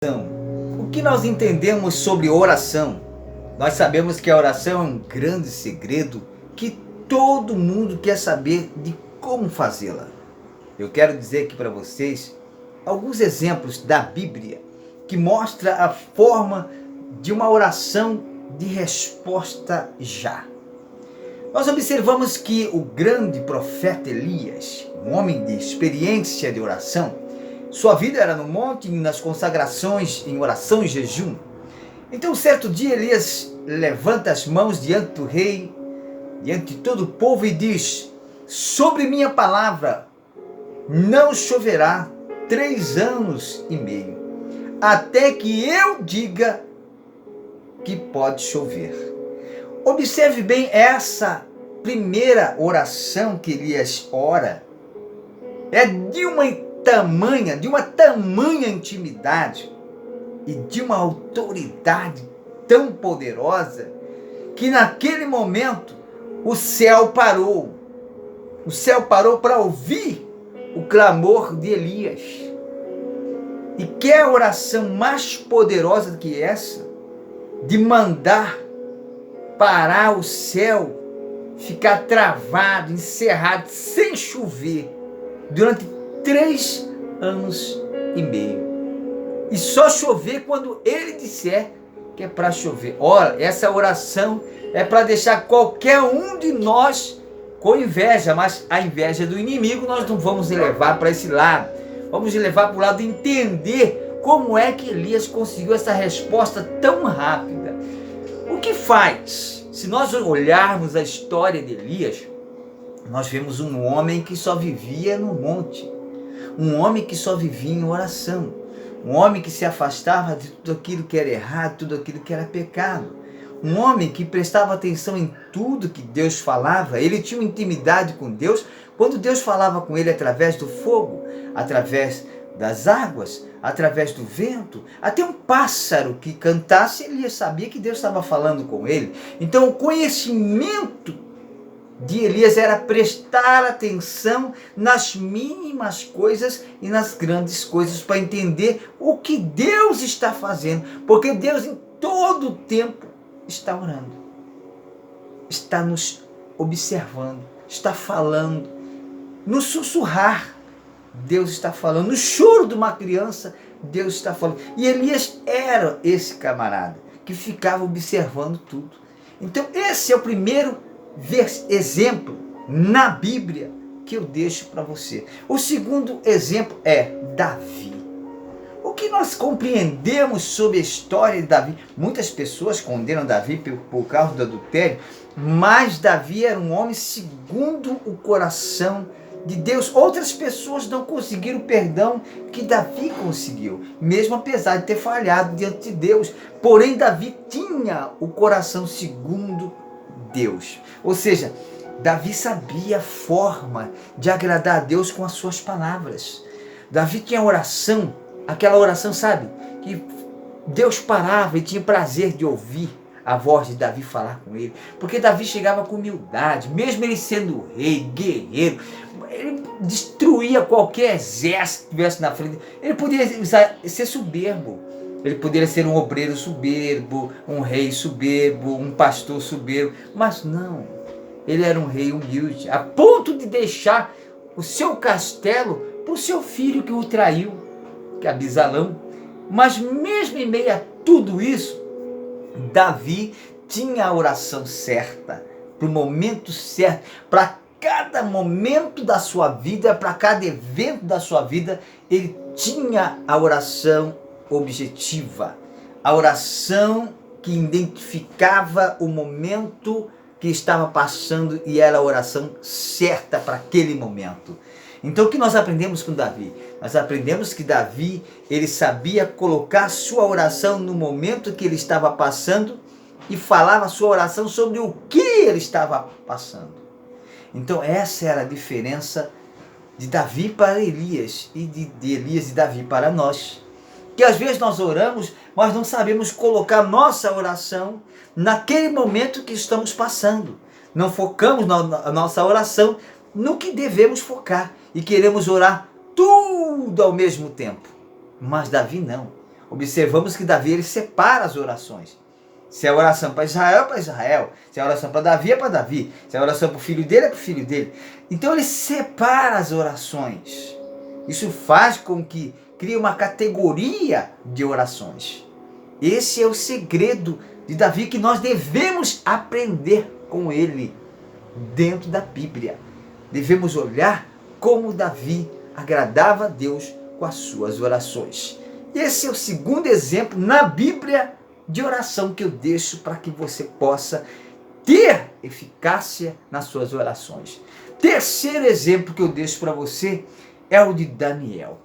O que nós entendemos sobre oração? Nós sabemos que a oração é um grande segredo que todo mundo quer saber de como fazê-la. Eu quero dizer aqui para vocês alguns exemplos da Bíblia que mostra a forma de uma oração de resposta já. Nós observamos que o grande profeta Elias, um homem de experiência de oração, sua vida era no monte, nas consagrações, em oração e jejum. Então, certo dia, Elias levanta as mãos diante do rei, diante de todo o povo e diz: sobre minha palavra não choverá 3 anos e meio, até que eu diga que pode chover. Observe bem essa primeira oração que Elias ora. É de uma tamanha intimidade e de uma autoridade tão poderosa que naquele momento o céu parou. O céu parou para ouvir o clamor de Elias. E que oração mais poderosa do que essa, de mandar parar o céu, ficar travado, encerrado, sem chover, durante 3 anos e meio. E só chover quando ele disser que é para chover. Ora, essa oração é para deixar qualquer um de nós com inveja, mas a inveja do inimigo nós não vamos levar para esse lado. Vamos levar para o lado de entender como é que Elias conseguiu essa resposta tão rápida. O que faz? Se nós olharmos a história de Elias, nós vemos um homem que só vivia no monte. Um homem que só vivia em oração. Um homem que se afastava de tudo aquilo que era errado, tudo aquilo que era pecado. Um homem que prestava atenção em tudo que Deus falava. Ele tinha uma intimidade com Deus quando Deus falava com ele através do fogo, através das águas, através do vento. Até um pássaro que cantasse, ele sabia que Deus estava falando com ele. Então o conhecimento de Elias era prestar atenção nas mínimas coisas e nas grandes coisas para entender o que Deus está fazendo, porque Deus em todo o tempo está orando, está nos observando, está falando, no sussurrar Deus está falando, no choro de uma criança Deus está falando. E Elias era esse camarada que ficava observando tudo. Então esse é o primeiro exemplo na Bíblia que eu deixo para você. O segundo exemplo é Davi. O que nós compreendemos sobre a história de Davi? Muitas pessoas condenam Davi por causa do adultério, mas Davi era um homem segundo o coração de Deus. Outras pessoas não conseguiram o perdão que Davi conseguiu, mesmo apesar de ter falhado diante de Deus. Porém, Davi tinha o coração segundo Deus. Ou seja, Davi sabia a forma de agradar a Deus com as suas palavras. Davi tinha oração, aquela oração, sabe, que Deus parava e tinha prazer de ouvir a voz de Davi falar com ele, porque Davi chegava com humildade, mesmo ele sendo rei, guerreiro, ele destruía qualquer exército que estivesse na frente. Ele podia ser soberbo. Ele poderia ser um obreiro soberbo, um rei soberbo, um pastor soberbo, mas não. Ele era um rei humilde, a ponto de deixar o seu castelo para o seu filho que o traiu, que é Absalão. Mas mesmo em meio a tudo isso, Davi tinha a oração certa, para o momento certo, para cada momento da sua vida, para cada evento da sua vida, ele tinha a oração objetiva, a oração que identificava o momento que estava passando e era a oração certa para aquele momento. Então o que nós aprendemos com Davi? Nós aprendemos que Davi, ele sabia colocar sua oração no momento que ele estava passando e falava a sua oração sobre o que ele estava passando. Então essa era a diferença de Davi para Elias e de Elias e Davi para nós. Que às vezes nós oramos, mas não sabemos colocar nossa oração naquele momento que estamos passando. Não focamos na nossa oração no que devemos focar e queremos orar tudo ao mesmo tempo. Mas Davi não. observamos que Davi ele separa as orações. Se é oração para Israel, é para Israel. Se é oração para Davi, é para Davi. Se é oração para o filho dele, é para o filho dele. Então ele separa as orações. Isso faz com que crie uma categoria de orações. Esse é o segredo de Davi que nós devemos aprender com ele dentro da Bíblia. Devemos olhar como Davi agradava a Deus com as suas orações. Esse é o segundo exemplo na Bíblia de oração que eu deixo para que você possa ter eficácia nas suas orações. Terceiro exemplo que eu deixo para você é o de Daniel.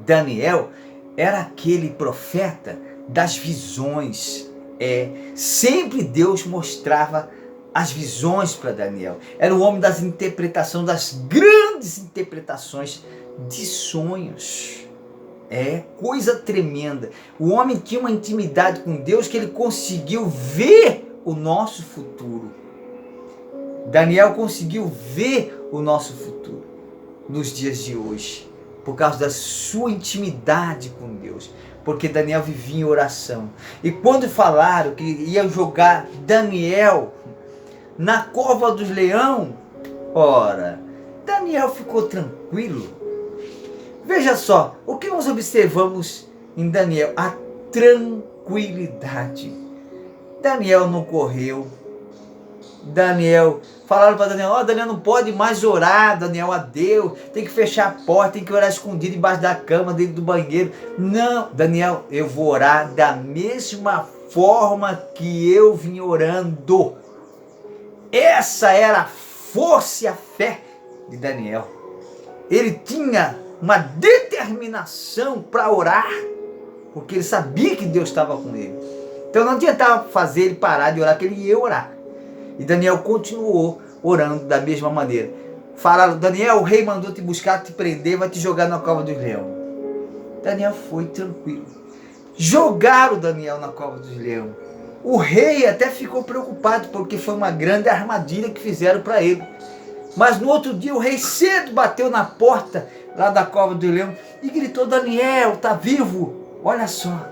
Daniel era aquele profeta das visões. Sempre Deus mostrava as visões para Daniel. Era o homem das interpretações, das grandes interpretações de sonhos. Coisa tremenda. O homem tinha uma intimidade com Deus que ele conseguiu ver o nosso futuro. Daniel conseguiu ver o nosso futuro nos dias de hoje, por causa da sua intimidade com Deus, porque Daniel vivia em oração. E quando falaram que iam jogar Daniel na cova dos leões, ora, Daniel ficou tranquilo. Veja só, o que nós observamos em Daniel? A tranquilidade. Daniel não correu. Falaram para Daniel, Daniel não pode mais orar, Daniel, a Deus, tem que fechar a porta, tem que orar escondido embaixo da cama, dentro do banheiro. Não, Daniel, eu vou orar da mesma forma que eu vim orando. Essa era a força e a fé de Daniel. Ele tinha uma determinação para orar, porque ele sabia que Deus estava com ele. Então não adiantava fazer ele parar de orar, que ele ia orar. E Daniel continuou orando da mesma maneira. Falaram, Daniel, o rei mandou te buscar, te prender, vai te jogar na cova dos leões. Daniel foi tranquilo. Jogaram Daniel na cova dos leões. O rei até ficou preocupado, porque foi uma grande armadilha que fizeram para ele. Mas no outro dia o rei cedo bateu na porta lá da cova do leão e gritou, Daniel, está vivo? Olha só,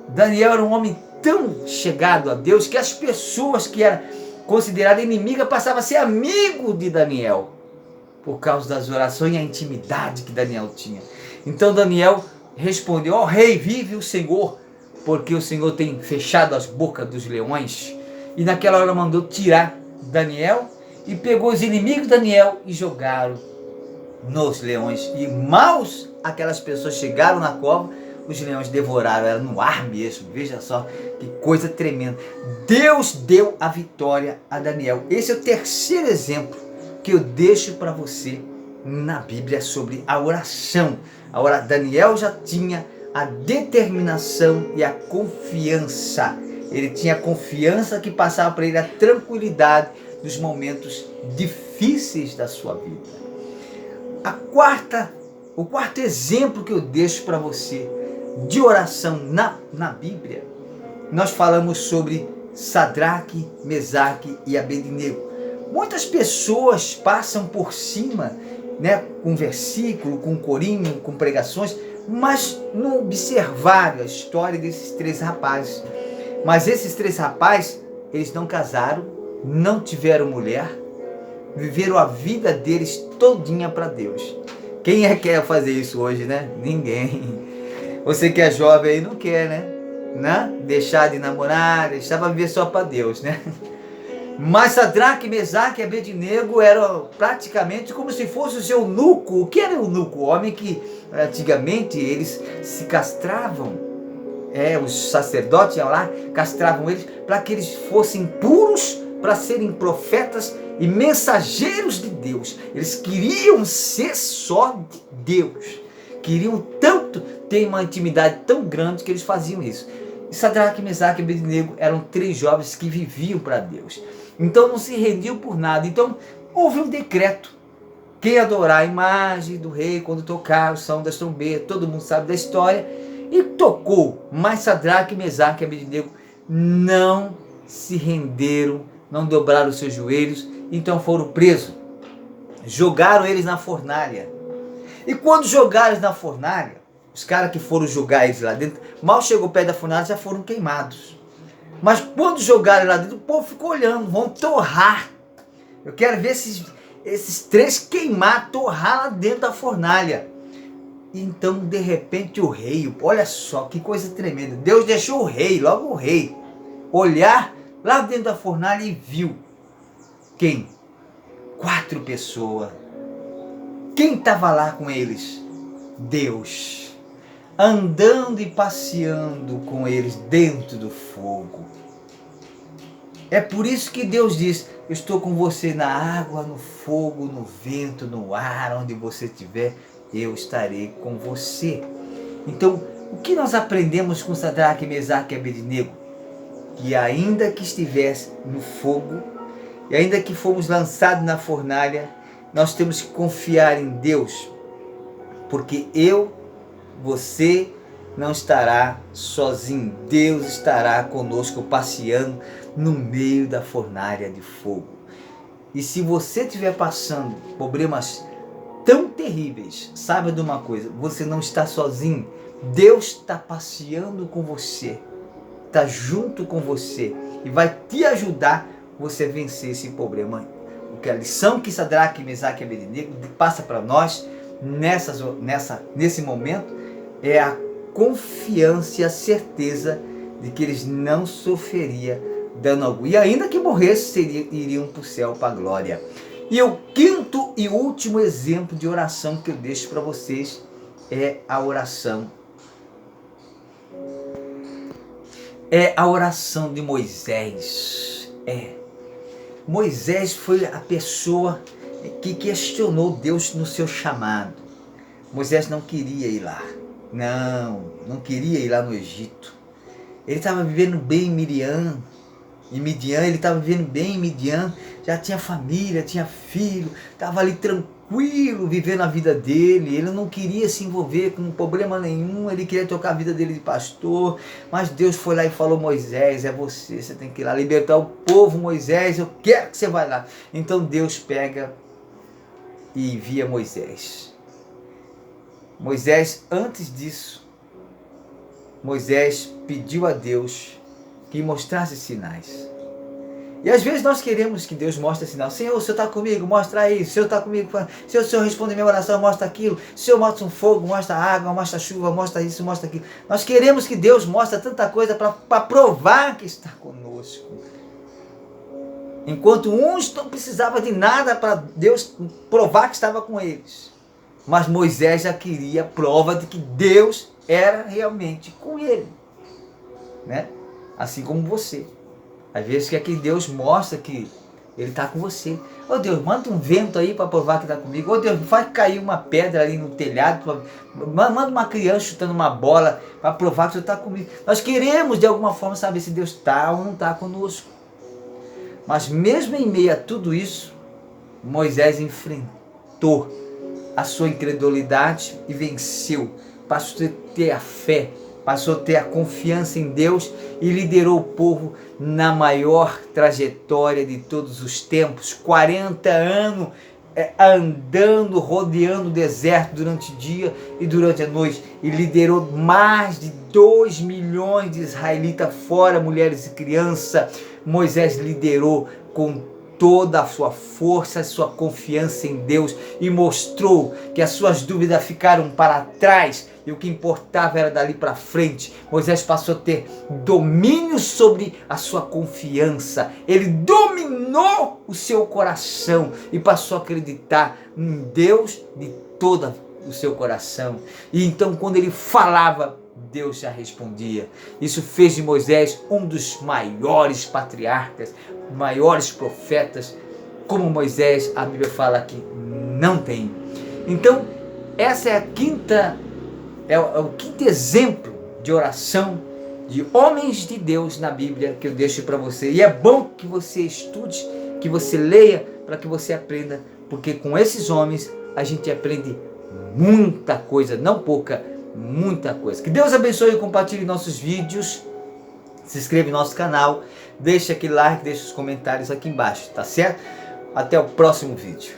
Daniel era um homem tão chegado a Deus que as pessoas que eram consideradas inimigas passavam a ser amigo de Daniel, por causa das orações e a intimidade que Daniel tinha. Então Daniel respondeu, rei, vive o Senhor, porque o Senhor tem fechado as bocas dos leões. E naquela hora mandou tirar Daniel e pegou os inimigos de Daniel e jogaram nos leões. E maus aquelas pessoas chegaram na cova, os leões devoraram, era no ar mesmo. Veja só que coisa tremenda. Deus deu a vitória a Daniel. Esse é o terceiro exemplo que eu deixo para você na Bíblia sobre a oração. Daniel já tinha a determinação e a confiança. Ele tinha a confiança que passava para ele a tranquilidade nos momentos difíceis da sua vida. O quarto exemplo que eu deixo para você de oração na Bíblia, nós falamos sobre Sadraque, Mesaque e Abednego. Muitas pessoas passam por cima, com versículo, com corinho, com pregações, mas não observaram a história desses três rapazes. Mas esses três rapazes, eles não casaram, não tiveram mulher, viveram a vida deles todinha para Deus. Quem quer fazer isso hoje, né? Ninguém. Você que é jovem aí não quer, né? Deixar de namorar, deixar para viver só para Deus, né? Mas Sadraque, Mesaque e Abednego eram praticamente como se fosse o seu eunuco. O que era o eunuco? O homem que antigamente eles se castravam. Os sacerdotes iam lá, castravam eles para que eles fossem puros, para serem profetas e mensageiros de Deus. Eles queriam ser só de Deus. Queriam tanto ter uma intimidade tão grande que eles faziam isso. E Sadraque, Mesaque e Abednego eram três jovens que viviam para Deus. Então não se rendiam por nada. Então houve um decreto. Quem adorar a imagem do rei, quando tocar o som das trombetas, todo mundo sabe da história. E tocou, mas Sadraque, Mesaque e Abednego não se renderam, não dobraram os seus joelhos, então foram presos. Jogaram eles na fornalha. E quando jogaram eles na fornalha, Os caras que foram jogar eles lá dentro, mal chegou perto da fornalha, já foram queimados. Mas quando jogaram lá dentro, o povo ficou olhando, vão torrar. Eu quero ver esses 3 queimar, torrar lá dentro da fornalha. Então, de repente, o rei, olha só que coisa tremenda. Deus deixou o rei, logo o rei, olhar lá dentro da fornalha e viu quem? 4 pessoas. Quem estava lá com eles? Deus. Andando e passeando com eles dentro do fogo. É por isso que Deus diz: eu estou com você na água, no fogo, no vento, no ar, onde você estiver, eu estarei com você. Então, o que nós aprendemos com Sadraque, Mesaque e Abednego? Que ainda que estivesse no fogo, e ainda que fomos lançados na fornalha, nós temos que confiar em Deus, porque você não estará sozinho. Deus estará conosco passeando no meio da fornalha de fogo. E se você estiver passando problemas tão terríveis, saiba de uma coisa: você não está sozinho. Deus está passeando com você, está junto com você e vai te ajudar você a vencer esse problema. Porque a lição que Sadraque, Mesaque e Abednego passa para nós nesse momento é a confiança e a certeza de que eles não sofreriam dano algum. E ainda que morressem, iriam para o céu, para a glória. E o 5º e último exemplo de oração que eu deixo para vocês é a oração. É a oração de Moisés. Moisés foi a pessoa que questionou Deus no seu chamado. Moisés não queria ir lá. Não queria ir lá no Egito. Ele estava vivendo bem em Midian. Ele estava vivendo bem em Midian. Já tinha família, tinha filho. Estava ali tranquilo, vivendo a vida dele. Ele não queria se envolver com problema nenhum. Ele queria tocar a vida dele de pastor. Mas Deus foi lá e falou: Moisés, é você tem que ir lá libertar o povo, Moisés. Eu quero que você vá lá. Então Deus pega e envia Moisés. Moisés, antes disso, Moisés pediu a Deus que mostrasse sinais. E às vezes nós queremos que Deus mostre sinal. Senhor, o Senhor está comigo, mostra isso. O Senhor está comigo, Senhor, o Senhor responde minha oração, mostra aquilo. O Senhor mostra um fogo, mostra água, mostra chuva, mostra isso, mostra aquilo. Nós queremos que Deus mostre tanta coisa para provar que está conosco. Enquanto uns não precisavam de nada para Deus provar que estava com eles. Mas Moisés já queria prova de que Deus era realmente com ele. Né? Assim como você. Às vezes quer que Deus mostre que Ele está com você. Ô Deus, manda um vento aí para provar que está comigo. Ô Deus, faz cair uma pedra ali no telhado. Manda uma criança chutando uma bola para provar que você está comigo. Nós queremos de alguma forma saber se Deus está ou não está conosco. Mas mesmo em meio a tudo isso, Moisés enfrentou a sua incredulidade e venceu. Passou a ter a fé, passou a ter a confiança em Deus e liderou o povo na maior trajetória de todos os tempos. 40 anos andando, rodeando o deserto durante o dia e durante a noite. E liderou mais de 2 milhões de israelitas, fora mulheres e crianças. Moisés liderou com toda a sua força, a sua confiança em Deus e mostrou que as suas dúvidas ficaram para trás e o que importava era dali para frente. Moisés passou a ter domínio sobre a sua confiança. Ele dominou o seu coração e passou a acreditar em Deus de todo o seu coração. E então quando ele falava, Deus já respondia. Isso fez de Moisés um dos maiores patriarcas, maiores profetas. Como Moisés, a Bíblia fala que não tem. Então, essa é o quinto exemplo de oração de homens de Deus na Bíblia que eu deixo para você. E é bom que você estude, que você leia, para que você aprenda, porque com esses homens a gente aprende muita coisa, não pouca, muita coisa. Que Deus abençoe e compartilhe nossos vídeos. Se inscreva no nosso canal, deixa aquele like, deixa os comentários aqui embaixo, tá certo? Até o próximo vídeo.